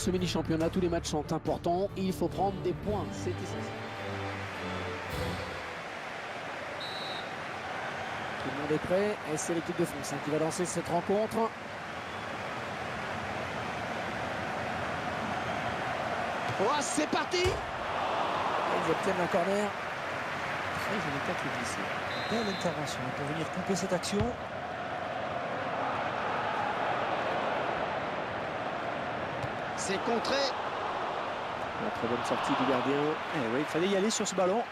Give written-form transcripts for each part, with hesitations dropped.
ce mini-championnat, tous les matchs sont importants. Il faut prendre des points, c'est essentiel. Tout le monde est prêt et c'est l'équipe de France qui va lancer cette rencontre. Oh, c'est parti! Ils obtiennent un corner. Très délicat le glisser. Belle intervention pour venir couper cette action. C'est contré. La très bonne sortie du gardien. Eh oui, il fallait y aller sur ce ballon.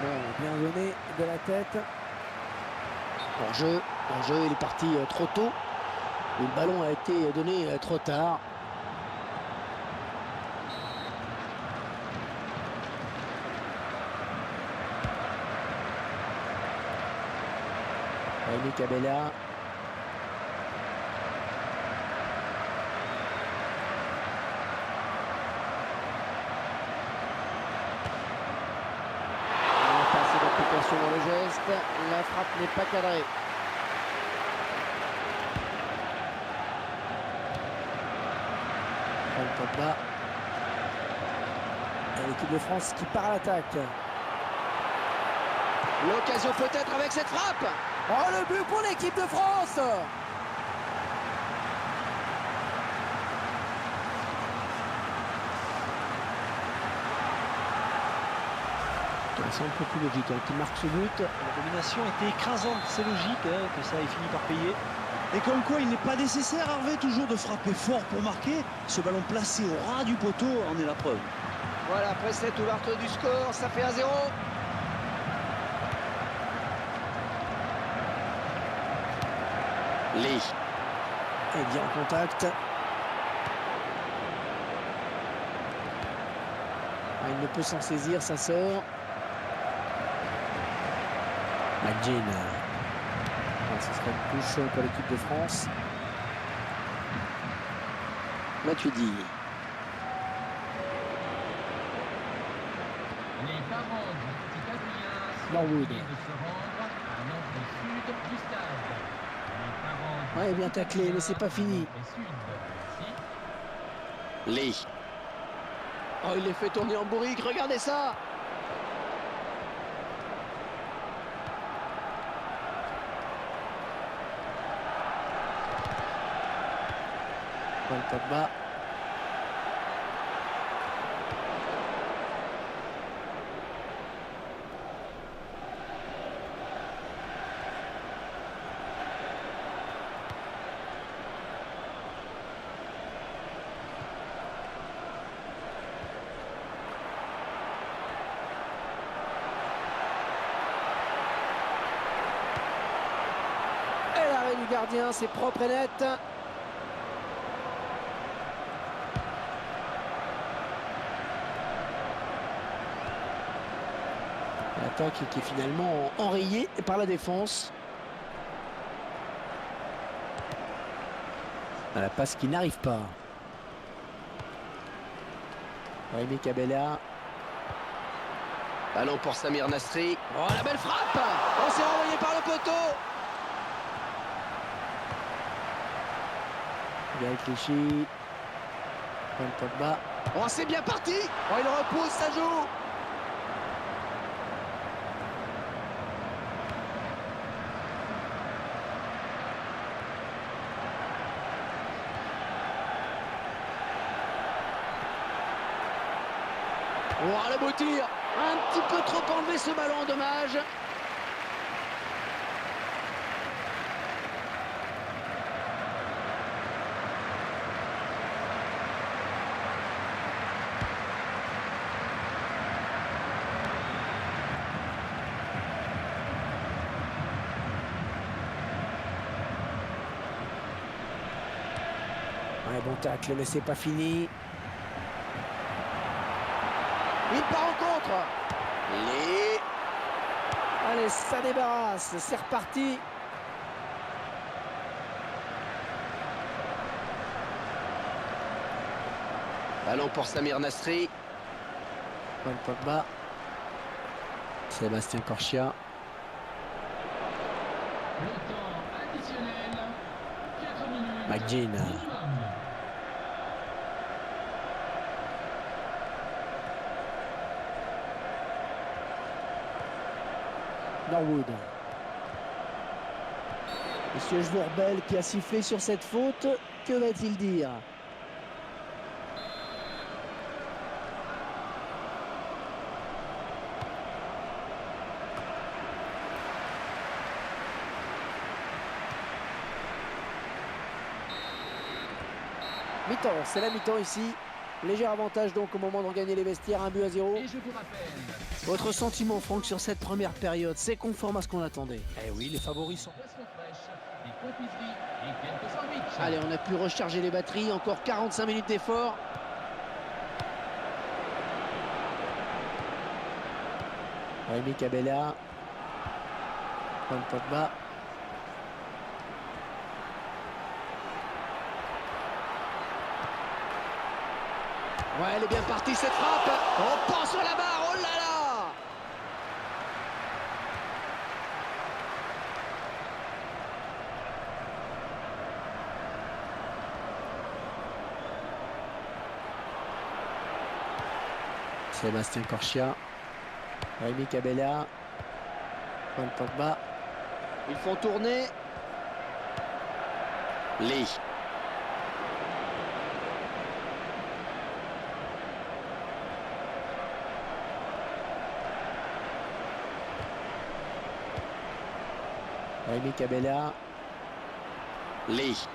Alors, bien donné de la tête. Hors-jeu, il est parti trop tôt. Le ballon a été donné trop tard. Rémi Cabella. Passé d'application dans le geste. La frappe n'est pas cadrée. Pogba. Et l'équipe de France qui part à l'attaque. L'occasion peut-être avec cette frappe. Oh, le but pour l'équipe de France. C'est un peu plus logique qui marque ce but. La domination était écrasante, c'est logique que ça ait fini par payer. Et comme quoi, il n'est pas nécessaire, Hervé, toujours de frapper fort pour marquer. Ce ballon placé au ras du poteau en est la preuve. Voilà, après cette ouverture du score, ça fait 1-0. Lee. Et bien en contact. Ah, il ne peut s'en saisir, ça sort. McGinn. Ah, ce sera une touche pour l'équipe de France. Matuidi. Les parents du petit Adrien Norwood. de se rendre à l'entrée sud du stade. Les parents Ouais, bien taclé, mais c'est pas fini. sud. Merci. Lee. Oh, il les fait tourner en bourrique, regardez ça. Paul Pogba. Et l'arrêt du gardien, c'est propre et net. L'attaque qui est finalement enrayée par la défense. La passe qui n'arrive pas. Rémi Cabella. Ballon pour Samir Nasri. Oh, la belle frappe. On s'est renvoyé par le poteau. Bien Clichy. Paul Pogba. Oh, c'est bien parti. Oh, il repousse, ça joue. Oh, le beau tir. Un petit peu trop enlevé ce ballon, dommage. Ouais, bon tacle, mais c'est pas fini. Il part en contre. Allez, ça débarrasse. C'est reparti. Ballon pour Samir Nasri. Paul Pogba. Sébastien Corchia. Le temps additionnel. 4 minutes. McGinn. Minimum. Norwood. Monsieur Jourbel qui a sifflé sur cette faute. Que va-t-il dire? Mi-temps, c'est la mi-temps ici. Léger avantage donc au moment de regagner les vestiaires, 1-0. Et je vous rappelle. Votre sentiment, Franck, sur cette première période, c'est conforme à ce qu'on attendait? Eh oui, les favoris sont... Poisson fraîche, des confiseries et quelques sandwichs. Allez, on a pu recharger les batteries, encore 45 minutes d'effort. Rémi Cabella. Paul Pogba. Ouais, elle est bien partie cette frappe. On pense sur la barre, oh là là! Sébastien Corchia. Rémi Cabella. Paul Pogba. Ils font tourner. Lee. Rémi Cabella. Lee.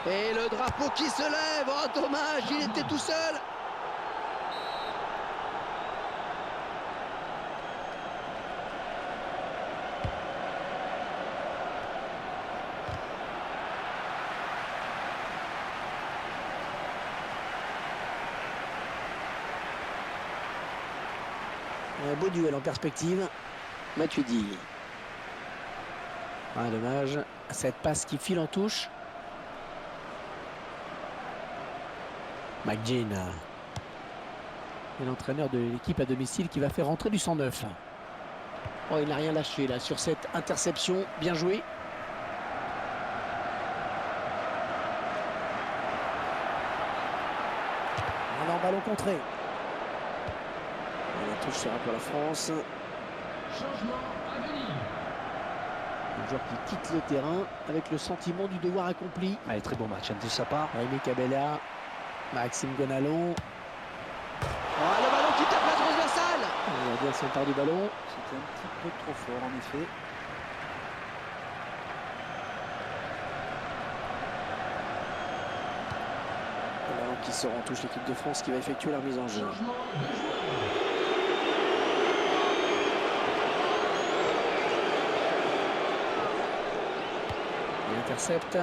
Et le drapeau qui se lève. Oh, dommage, il était tout seul. Un beau duel en perspective. Matuidi. Ah, dommage. Cette passe qui file en touche. McGinn. Et l'entraîneur de l'équipe à domicile qui va faire rentrer du 109. Oh, il n'a rien lâché là sur cette interception. Bien joué. Alors, ballon contré. Et la touche sera pour la France. Changement à venir. Un joueur qui quitte le terrain avec le sentiment du devoir accompli. Allez, très bon match de sa part. Rémi Cabella, Maxime Gonalon. Oh, le ballon qui tape la transversale. Il a bien s'empare du ballon. C'était un petit peu trop fort en effet. Le ballon qui sort en touche l'équipe de France qui va effectuer la remise en jeu. Changement de joueur. Il intercepte.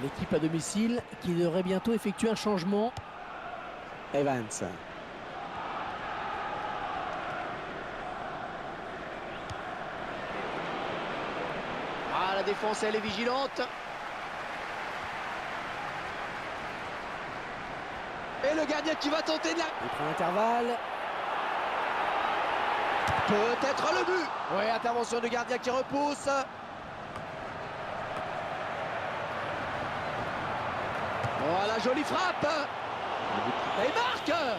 L'équipe à domicile qui devrait bientôt effectuer un changement. Evans. Ah, la défense, elle est vigilante. Et le gardien qui va tenter de la... Il prend l'intervalle. Peut-être le but. Oui, intervention du gardien qui repousse. Voilà, jolie frappe. Et il marque. Un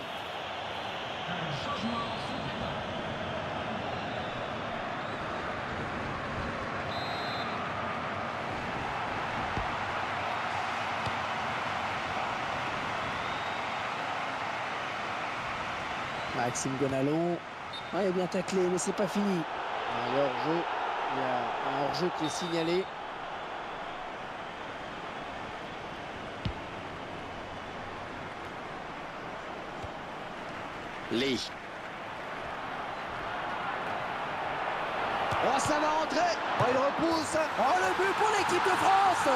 changement supplémentaire. Maxime Gonalon. Ouais, il est bien taclé, mais c'est pas fini. Alors, hors-jeu. Il y a un hors-jeu qui est signalé. Lee. Oh, ça va rentrer. Oh, il repousse. Oh, le but pour l'équipe de France.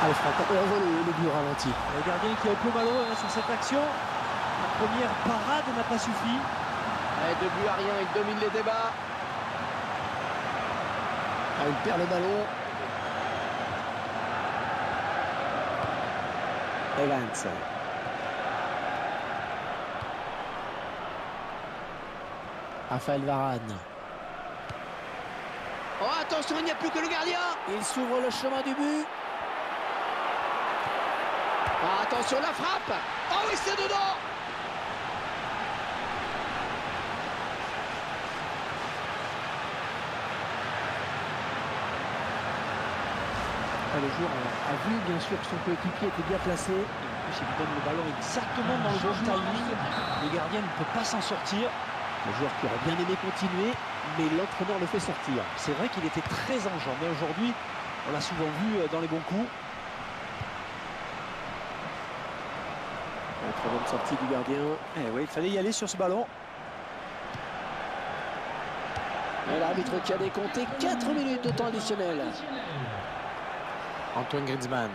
Allez, Franck, on revoit le but au ralenti. Le gardien qui est un peu malheureux sur cette action. La première parade n'a pas suffi. Allez, 2 buts à rien, il domine les débats. Ah, il perd le ballon. Evans. Raphaël Varane. Oh, attention, il n'y a plus que le gardien. Il s'ouvre le chemin du but. Ah, attention, la frappe. Oh oui, c'est dedans. Le joueur a vu bien sûr que son coéquipier était bien placé. Et en plus, il lui donne le ballon exactement dans le bon timing. Le gardien ne peut pas s'en sortir. Le joueur qui aurait bien aimé continuer, mais l'entraîneur le fait sortir. C'est vrai qu'il était très enjambé aujourd'hui. On l'a souvent vu dans les bons coups. La très bonne sortie du gardien. Eh oui, il fallait y aller sur ce ballon. Et l'arbitre qui a décompté 4 minutes de temps additionnel. Antoine Griezmann.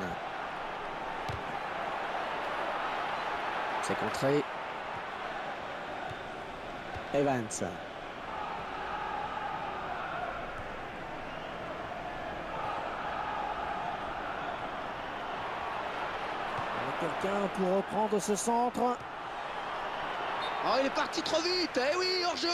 C'est contré. Evans. Quelqu'un pour reprendre ce centre. Oh, il est parti trop vite. Eh oui, hors-jeu.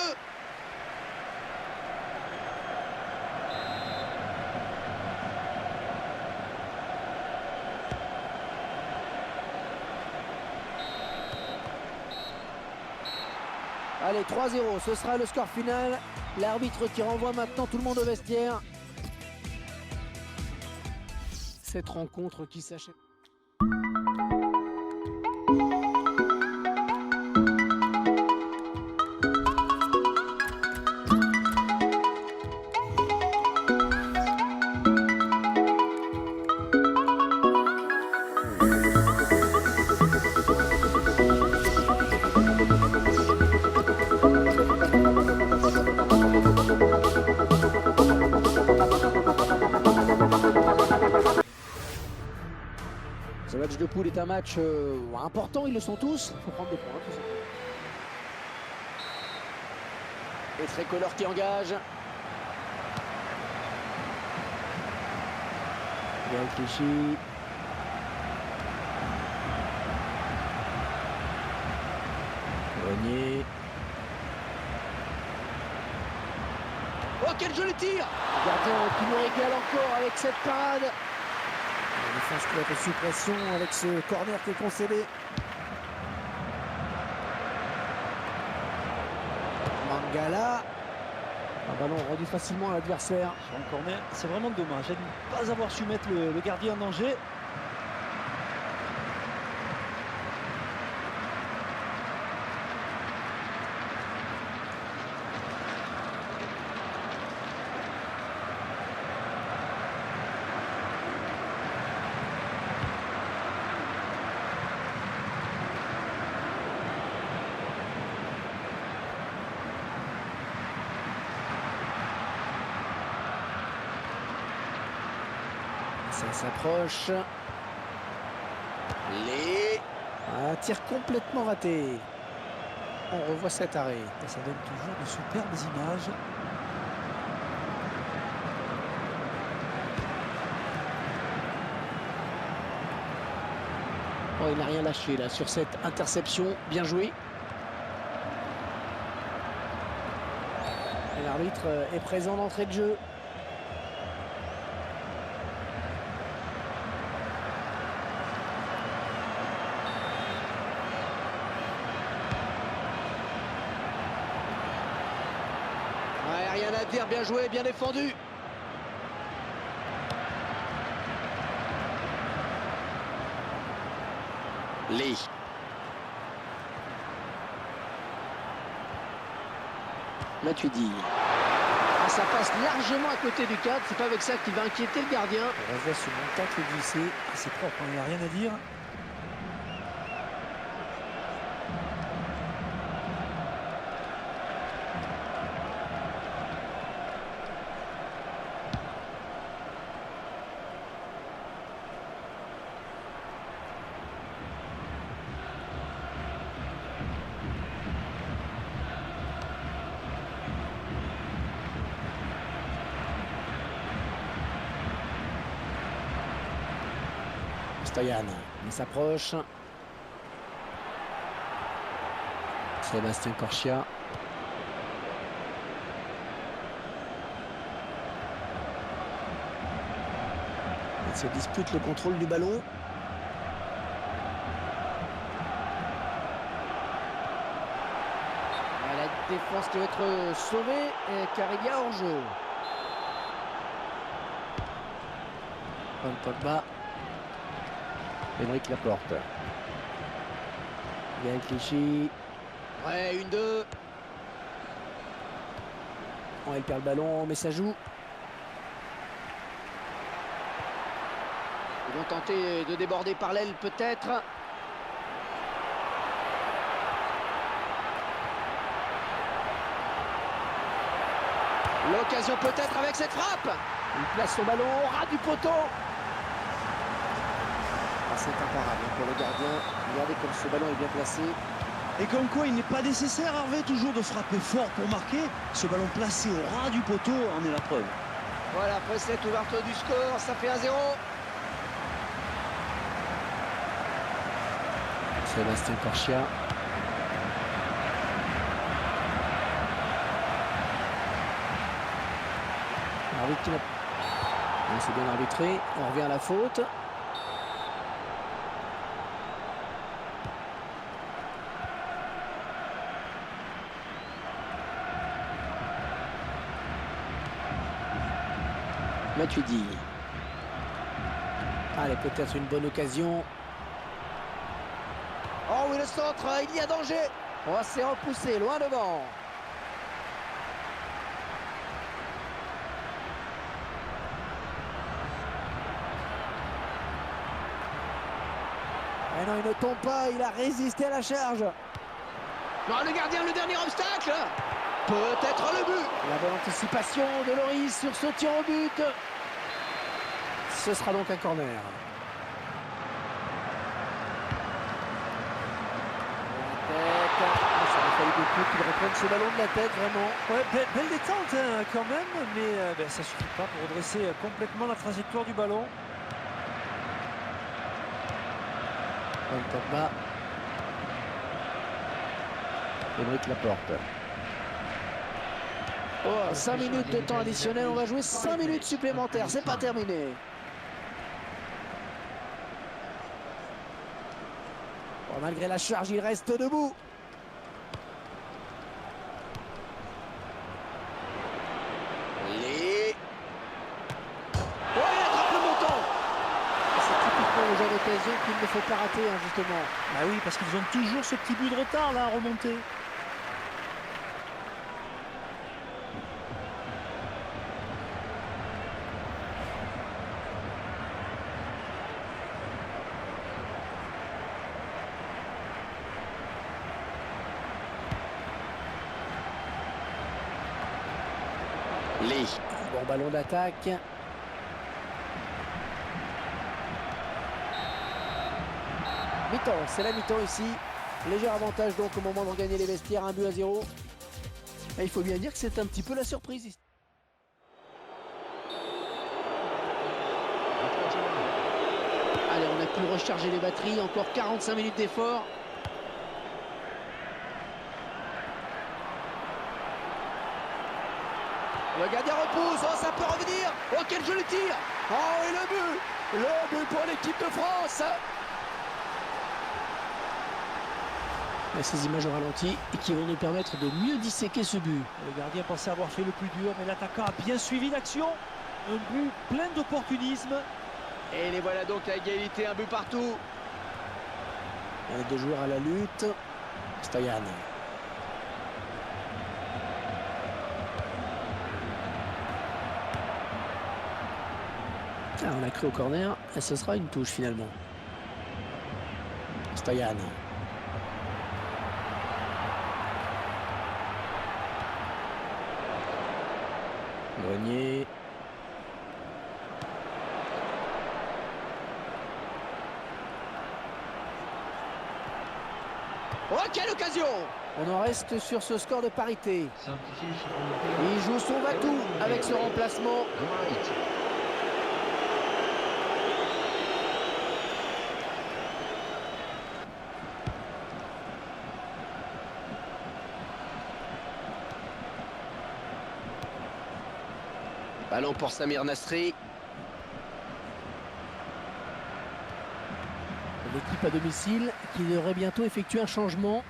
Allez, 3-0, ce sera le score final. L'arbitre qui renvoie maintenant tout le monde au vestiaire. Cette rencontre qui s'achève. Ce match de poule est un match important, ils le sont tous. Il faut prendre des points, tout simplement. Et tricolore qui engage. Bien réfléchi. Grenier. Oh, quel joli tir! Le gardien qui nous régale encore avec cette parade. La défense qui va être sous pression avec ce corner qui est concédé. Mangala. Un ballon rendu facilement à l'adversaire. Sur un corner, c'est vraiment dommage de ne pas avoir su mettre le gardien en danger. Ça s'approche. Un tir complètement raté. On revoit cet arrêt. Et ça donne toujours de superbes images. Oh, il n'a rien lâché là sur cette interception. Bien joué. Et l'arbitre est présent d'entrée de jeu. Ouais, rien à dire, bien joué, bien défendu. Lee. Matuidi. Ah, ça passe largement à côté du cadre. C'est pas avec ça qu'il va inquiéter le gardien. On revoit ce bon tacle glissé. C'est propre, il n'y a rien à dire. Stoyan. Il s'approche. Sébastien Corchia. Il se dispute le contrôle du ballon. La défense qui va être sauvée car il y a hors-jeu. Paul Pogba. Émeric Laporte. Bien Clichy. Ouais, 1-2. Oh, elle perd le ballon, mais ça joue. Ils vont tenter de déborder par l'aile peut-être. L'occasion peut-être avec cette frappe. Il place son ballon au ras du poteau. Ah, c'est imparable pour le gardien. Regardez comme ce ballon est bien placé. Et comme quoi, il n'est pas nécessaire, Hervé, toujours de frapper fort pour marquer. Ce ballon placé au ras du poteau en est la preuve. Voilà, après cette ouverture du score, ça fait 1-0. Sébastien Corchia. L'arbitre qui l'a... C'est bien arbitré. On revient à la faute. Matuidi. Allez, peut-être une bonne occasion. Oh oui, le centre, il y a danger. Oh, c'est repoussé, loin devant. Ah non, il ne tombe pas, il a résisté à la charge. Non, le gardien, le dernier obstacle. Peut-être le but. La bonne anticipation de Loris sur ce tir au but. Ce sera donc un corner. Ça a fallu beaucoup qu'il reprenne ce ballon de la tête, vraiment. Ouais, belle détente hein, quand même, mais ça suffit pas pour redresser complètement la trajectoire du ballon. Paul Pogba. Émeric Laporte. Oh, 5 minutes de temps additionnel, on va jouer 5 minutes supplémentaires, c'est pas terminé. Oh, malgré la charge, il reste debout. Oh, il attrape le montant. C'est typiquement le genre d'occasion qu'il ne faut pas rater, hein, justement. Bah oui, parce qu'ils ont toujours ce petit but de retard là à remonter. Lee. Bon ballon d'attaque. Mi-temps, c'est la mi-temps ici. Léger avantage donc au moment de regagner les vestiaires, 1-0. Et il faut bien dire que c'est un petit peu la surprise ici. Allez, on a pu recharger les batteries, encore 45 minutes d'effort. Le gardien repousse, oh ça peut revenir. Oh quel joli tir. Oh et le but pour l'équipe de France. Et ces images au ralenti qui vont nous permettre de mieux disséquer ce but. Le gardien pensait avoir fait le plus dur, mais l'attaquant a bien suivi l'action. Un but plein d'opportunisme. Et les voilà donc à égalité, un but partout. Les deux joueurs à la lutte. Stoyan. Ah, on a cru au corner et ce sera une touche finalement. Stoyan. Grenier. Oh, quelle occasion! On en reste sur ce score de parité. Il joue son va-tout avec ce remplacement. Ballon pour Samir Nasri. L'équipe à domicile qui devrait bientôt effectuer un changement.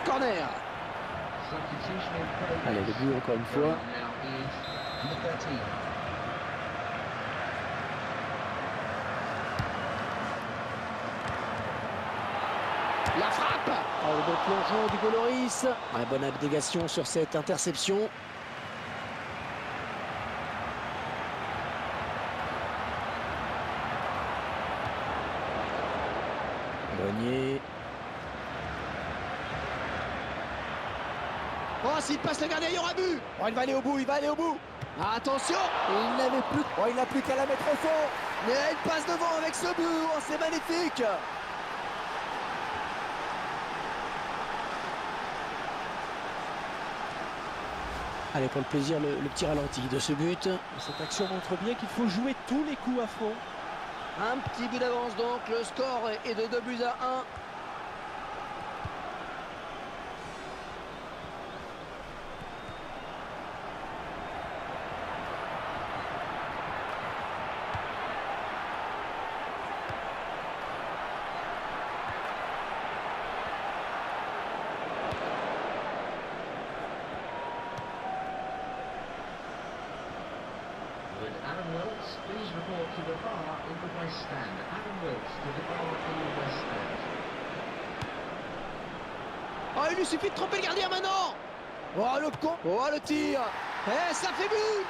Corner. Allez, le but encore une fois. La frappe. Oh, le bon plongeon du Goloris. Ouais, bonne abnégation sur cette interception. Grenier. Oh, s'il passe le gardien, il y aura but. Oh, il va aller au bout, il va aller au bout. Ah, attention, il n'avait plus. Oh, il n'a plus qu'à la mettre au fond. Mais il passe devant avec ce but. Oh, c'est magnifique. Allez, pour le plaisir, le petit ralenti de ce but. Cette action montre bien qu'il faut jouer tous les coups à fond. Un petit but d'avance donc, le score est de 2-1. Would Adam Wilkes please report to the bar in the West Stand? Adam Wilkes to the bar in the West Stand. Oh, il lui suffit de tromper le gardien maintenant. Oh, le con. Oh, le tir. Eh, ça fait but.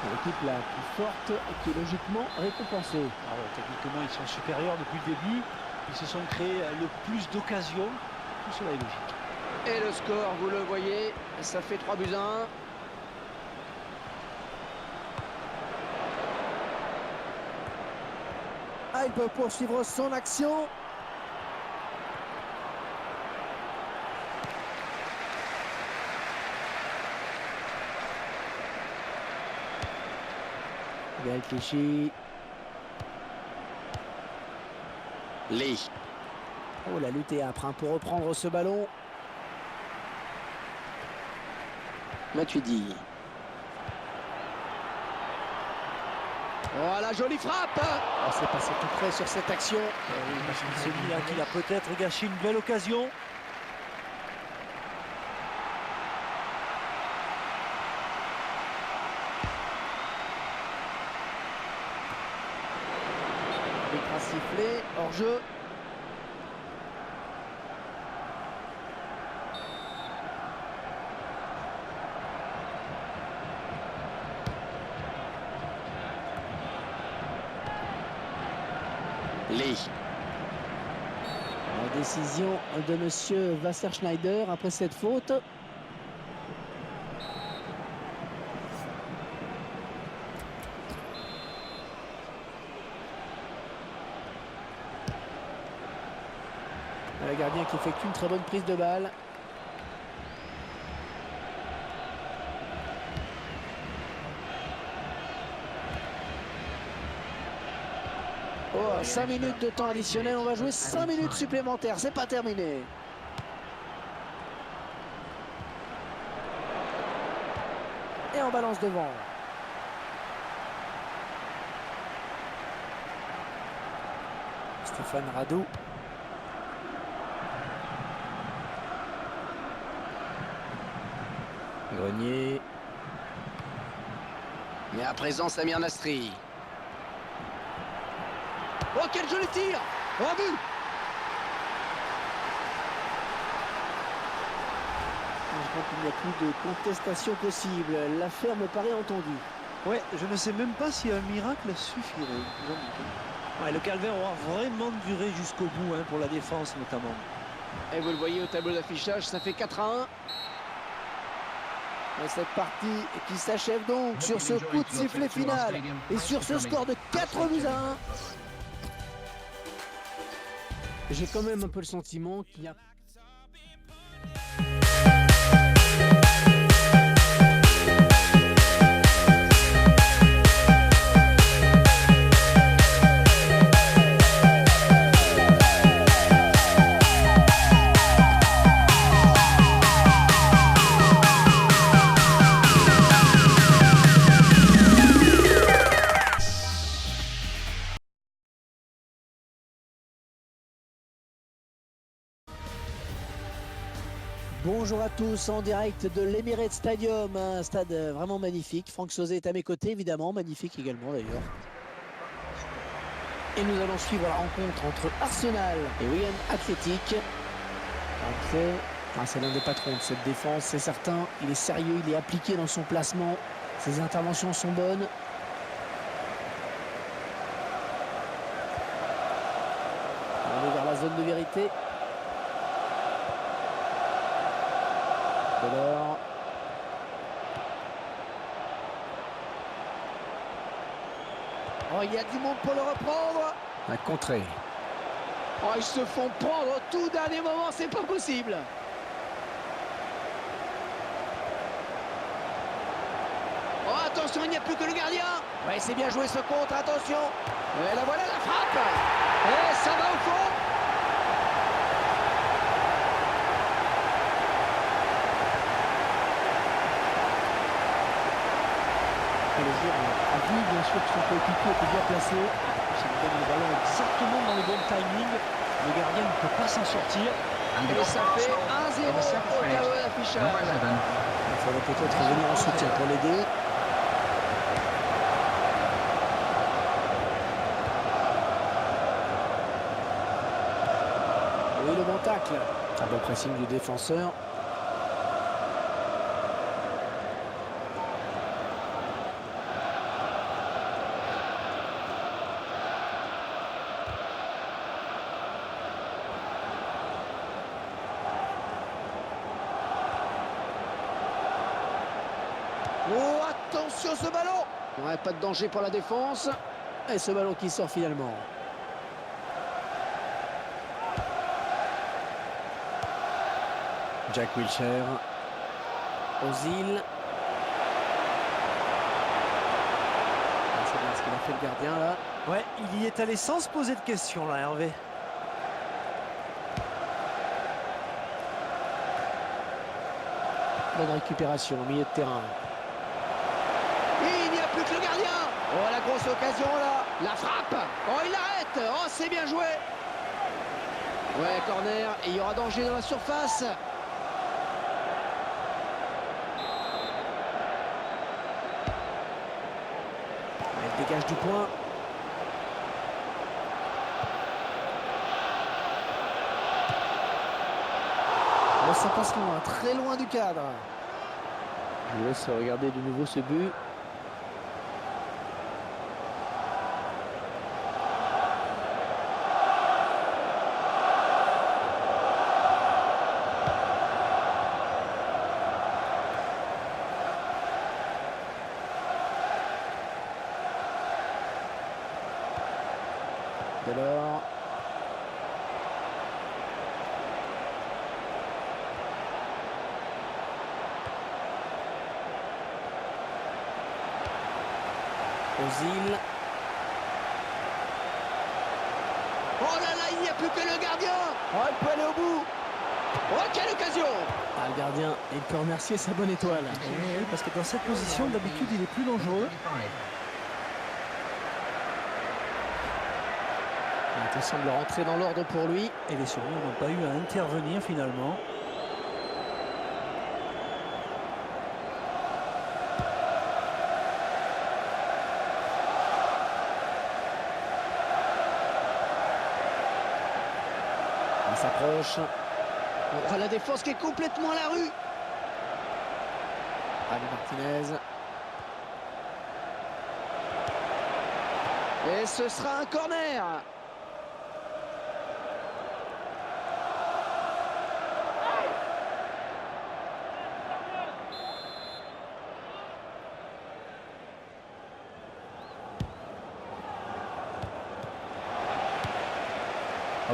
L'équipe la plus forte et qui est logiquement récompensée. Ah ouais, techniquement, ils sont supérieurs depuis le début. Ils se sont créés le plus d'occasions. Tout cela est logique. Et le score, vous le voyez, ça fait 3-1. Ah, il peut poursuivre son action. Bien Clichy. Lee. Oh, la lutte est âpre hein, pour reprendre ce ballon. Matuidi. Oh, la jolie frappe. Oh, c'est passé tout près sur cette action. C'est lui là qui a peut-être gâché une belle occasion. Il sera sifflé, hors jeu. Lee. La décision de monsieur Wasserschneider après cette faute. Le gardien qui effectue une très bonne prise de balle. Oh, 5 minutes de temps additionnel, on va jouer 5 minutes supplémentaires, c'est pas terminé. Et on balance devant. Stéphane Radou. Grenier. Et à présent Samir Nasri. Oh, quel joli tir! Oh, but! Je crois qu'il n'y a plus de contestation possible. L'affaire me paraît entendue. Ouais, je ne sais même pas si un miracle suffirait. Ouais, le calvaire aura vraiment duré jusqu'au bout, hein, pour la défense notamment. Et vous le voyez au tableau d'affichage, ça fait 4-1. Et cette partie qui s'achève donc sur ce coup de sifflet final et sur ce score de 4-1. J'ai quand même un peu le sentiment qu'il y a... Bonjour à tous, en direct de l'Emirates Stadium, un stade vraiment magnifique. Franck Sauzet est à mes côtés, évidemment, magnifique également d'ailleurs. Et nous allons suivre la rencontre entre Arsenal et Wigan Athletic. C'est l'un des patrons de cette défense, c'est certain. Il est sérieux, il est appliqué dans son placement. Ses interventions sont bonnes. On est vers la zone de vérité. Delors. Oh, il y a du monde pour le reprendre. Un contré. Oh, ils se font prendre au tout dernier moment, c'est pas possible. Oh, attention, il n'y a plus que le gardien. Ouais, c'est bien joué ce contre, attention. Et là voilà la frappe. Et ça va au fond. Le joueur a vu bien sûr que son coéquipier était bien placé. Ça lui donne le ballon exactement dans le bon timing. Le gardien ne peut pas s'en sortir. Et ça fait 1-0 au tableau d'affichage. Il faudrait peut-être venir en soutien pour l'aider. Oui, le bon tacle. Un bon pressing du défenseur. Oh, attention ce ballon! Ouais, pas de danger pour la défense. Et ce ballon qui sort finalement. Jack Wilshere. Ozil. C'est bien ce qu'il a fait le gardien là. Ouais, il y est allé sans se poser de questions là, Hervé. Bonne récupération au milieu de terrain. Il n'y a plus que le gardien. Oh, la grosse occasion là. La frappe. Oh, il arrête. Oh, c'est bien joué. Ouais, corner. Et il y aura danger dans la surface. Elle dégage du point. Oh, ça passe loin, très loin du cadre. Je vous laisse regarder de nouveau ce but. Delors. Ozil. Oh là là, il n'y a plus que le gardien. Oh, il peut aller au bout. Oh, quelle occasion. Ah, le gardien, il peut remercier sa bonne étoile. Oui, parce que dans cette position, d'habitude, il est plus dangereux. Il semble rentrer dans l'ordre pour lui. Et les secours n'ont pas eu à intervenir finalement. Il s'approche. On voit la défense qui est complètement à la rue. Ali Martinez. Et ce sera un corner.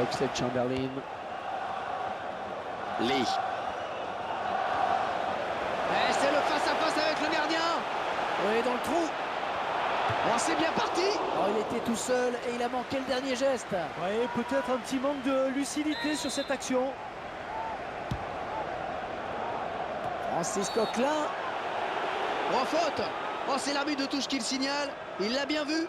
Oxlade-Chamberlain. Lee. Et c'est le face-à-face avec le gardien. Oui, dans le trou. Oh, c'est bien parti. Oh, il était tout seul et il a manqué le dernier geste. Oui, peut-être un petit manque de lucidité sur cette action. Francis Coquelin. Oh, faute. Oh, c'est l'arbitre de touche qui le signale. Il l'a bien vu.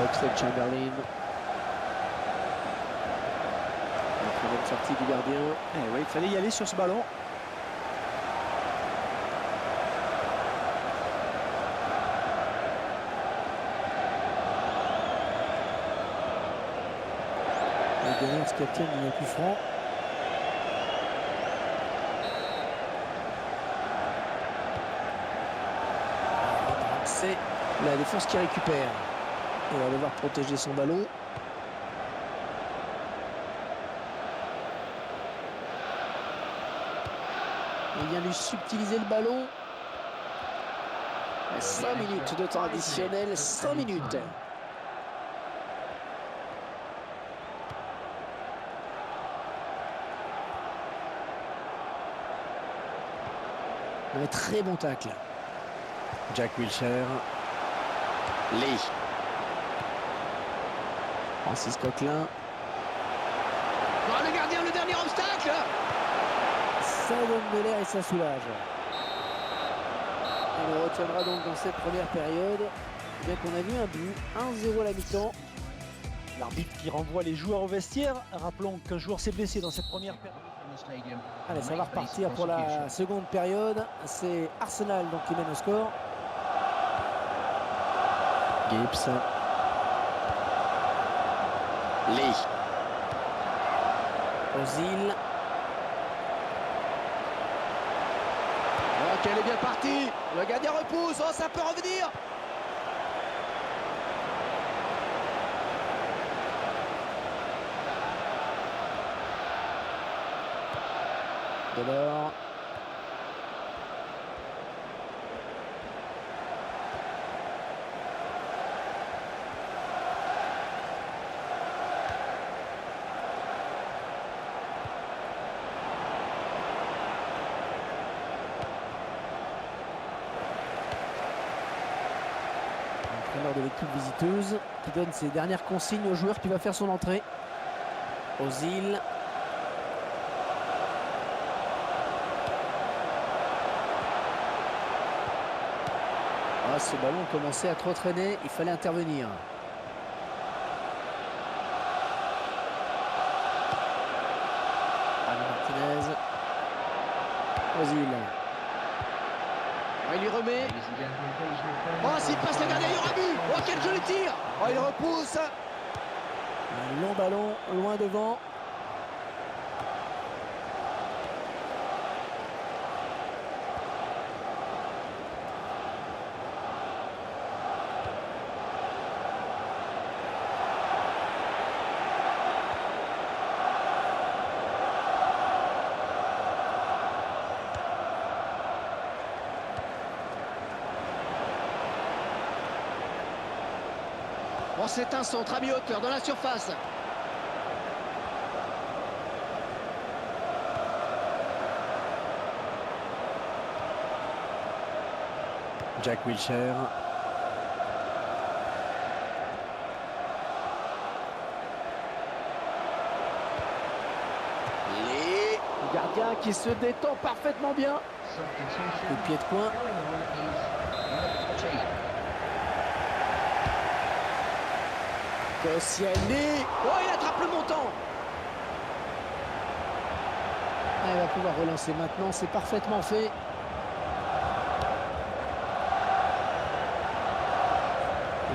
Oxlade-Chamberlain. Très bonne sortie du gardien. Eh oui, il fallait y aller sur ce ballon. Le gardien se capitaine, il est plus franc. C'est la défense qui récupère. Il va devoir protéger son ballon. Il vient lui subtiliser le ballon. 5 minutes de temps additionnel, 5 minutes. Un très bon tacle. Jack Wilshere. Lee. Francis Coquelin. Oh, le gardien, le dernier obstacle. Ça donne de l'air et ça soulage. On le retiendra donc dans cette première période. Bien qu'on a vu un but, 1-0 à la mi-temps. L'arbitre qui renvoie les joueurs au vestiaire. Rappelons qu'un joueur s'est blessé dans cette première période. Allez, ça va repartir pour la seconde période. C'est Arsenal donc qui mène au score. Gibbs. Lee. Ozil. Oh, qu'elle est bien partie. Le gardien repousse. Oh, ça peut revenir. Delors. L'entraîneur de l'équipe visiteuse qui donne ses dernières consignes au joueur qui va faire son entrée. Ozil. Ah, ce ballon commençait à trop traîner, il fallait intervenir. Martinez. Ozil. Oh, il lui remet. Oh, s'il passe le gardien, il y aura but. Oh, quel joli tir. Oh, il repousse. Un long ballon, loin devant. Oh, c'est un centre à mi-hauteur dans la surface. Jack Wilshere. Le gardien qui se détend parfaitement bien. Le pied de coin. Koscielny. Oh, il attrape le montant. Ah, il va pouvoir relancer maintenant, c'est parfaitement fait.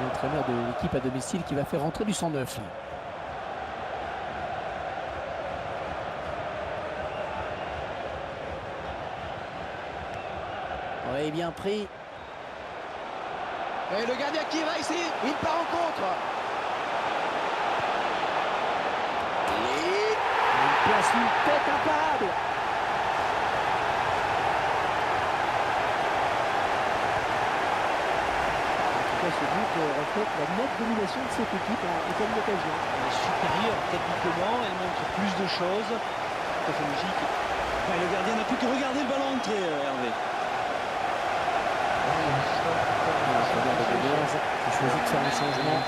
L'entraîneur de l'équipe à domicile qui va faire rentrer du 109. Oui, bien pris. Et le gardien qui va ici, il part en contre. Il place une tête imparable. but reflète la nette domination de cette équipe en termes d'occasion. Elle est supérieure techniquement, elle montre plus de choses. Tout à fait logique. Enfin, le gardien n'a plus que regarder le ballon entrer, Hervé. J'ai choisi de faire un changement.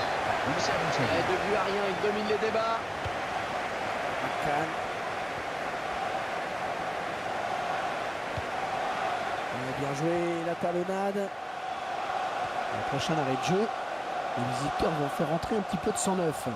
Number 17. Et 2 buts à rien, il domine les débats. McCann. On a bien joué la talonnade. Le prochain arrêt de jeu. Les visiteurs vont faire rentrer un petit peu de sang neuf.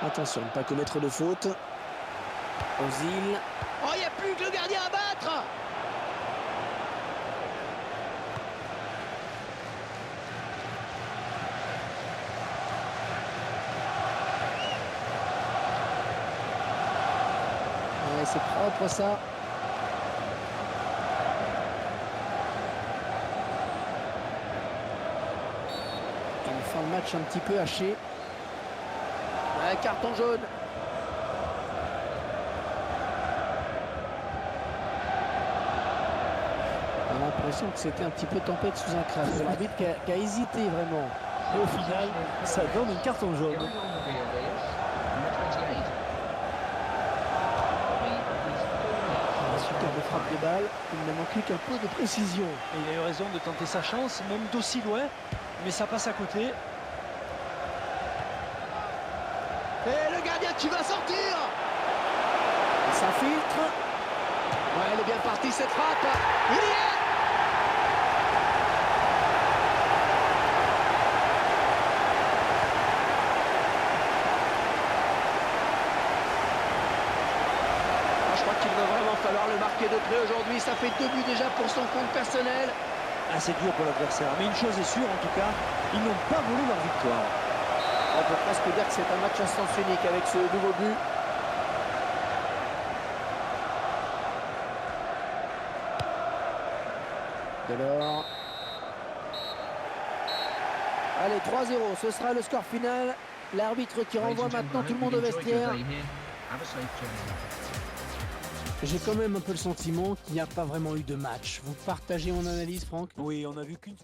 Attention, ne pas commettre de faute. Ozil. Oh, il n'y a plus que le gardien à battre. Ouais, c'est propre ça. Et on fait le match un petit peu haché. Ouais, carton jaune. On a l'impression que c'était un petit peu tempête sous un crash. C'est l'arbitre qui a hésité vraiment. Et au final, ça donne une carton jaune. Going on the rear wheels. Number 28. La superbe frappe de balle. Il n'a manqué qu'un peu de précision. Et il a eu raison de tenter sa chance, même d'aussi loin. Mais ça passe à côté. Et le gardien qui va sortir. Il s'infiltre. Ouais, elle est bien partie cette frappe. Il y est. Je crois qu'il va vraiment falloir le marquer de près aujourd'hui. Ça fait 2 buts déjà pour son compte personnel. Ah, c'est dur pour l'adversaire. Mais une chose est sûre, en tout cas, ils n'ont pas volé leur victoire. On peut presque dire que c'est un match à sens unique avec ce nouveau but. Delors. Allez, 3-0, ce sera le score final. L'arbitre qui renvoie maintenant tout le monde au vestiaire. Have a safe journey. J'ai quand même un peu le sentiment qu'il n'y a pas vraiment eu de match. Vous partagez mon analyse, Franck? Oui, on a vu qu'une...